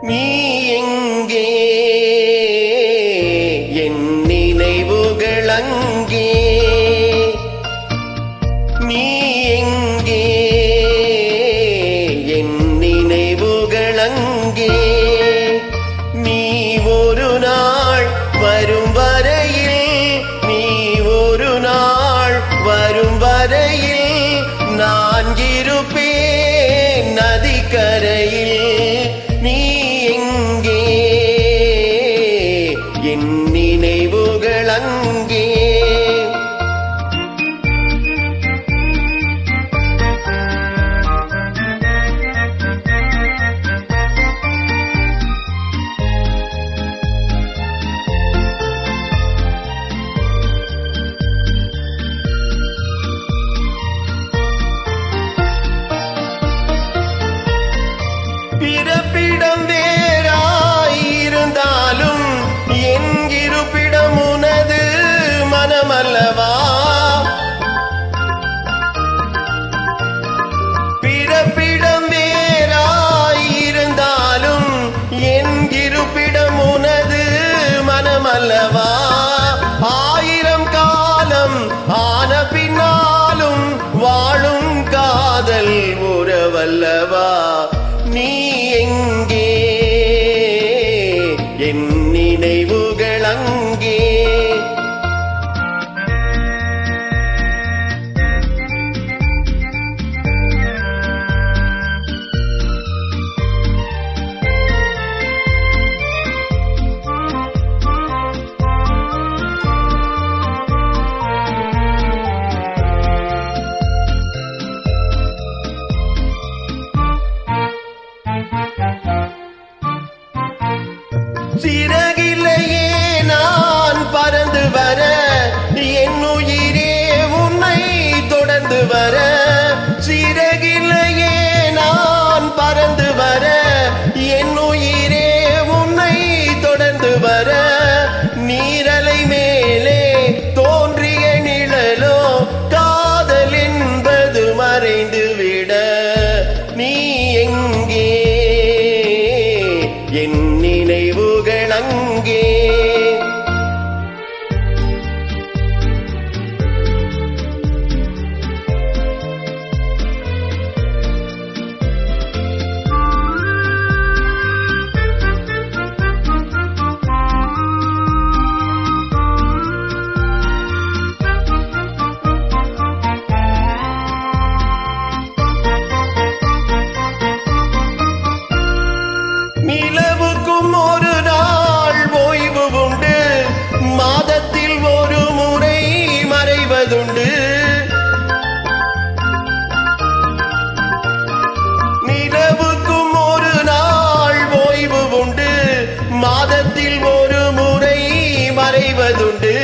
நீ எங்கே என் நினைவுகள் அங்கே நீ எங்கே என் நினைவுகள் அங்கே நீ ஒரு நாள் வரும் வரையில் நீ ஒரு நாள் வரும் வரையில் நான் இருப்பேன் நதிக்கரையில் நீ எங்கே என் நினைவுகள் அங்கே பிறப்பிடம் வேறாயிருந்தாலும் என் இருப்பிடம் உனது மனமல்லவா பிறப்பிடம் வேறாயிருந்தாலும் என் இருப்பிடம் உனது மனமல்லவா ஆயிரம் காலம் ஆன பின்னாலும் வாழும் காதல் உறவல்லவா நீ எங்கே என் நினைவுகள் அங்கே சிறகிலேயே நான் பறந்து வர என் உயிரே உன்னை தொடர்ந்து வர சிறகிலேயே நான் பறந்து வர என் உயிரே உன்னை தொடர்ந்து வர நீரலை மேலே தோன்றிய நிழலோ காதல் என்பது மறைந்து விட நீ எங்கே என் நினைவுகள் அங்கே நிலவுக்கும் ஒரு நாள் ஓய்வு உண்டு மாதத்தில் ஒரு முறை மறைவதுண்டு நிலவுக்கும் ஒரு நாள் ஓய்வு உண்டு மாதத்தில் ஒரு முறை மறைவதுண்டு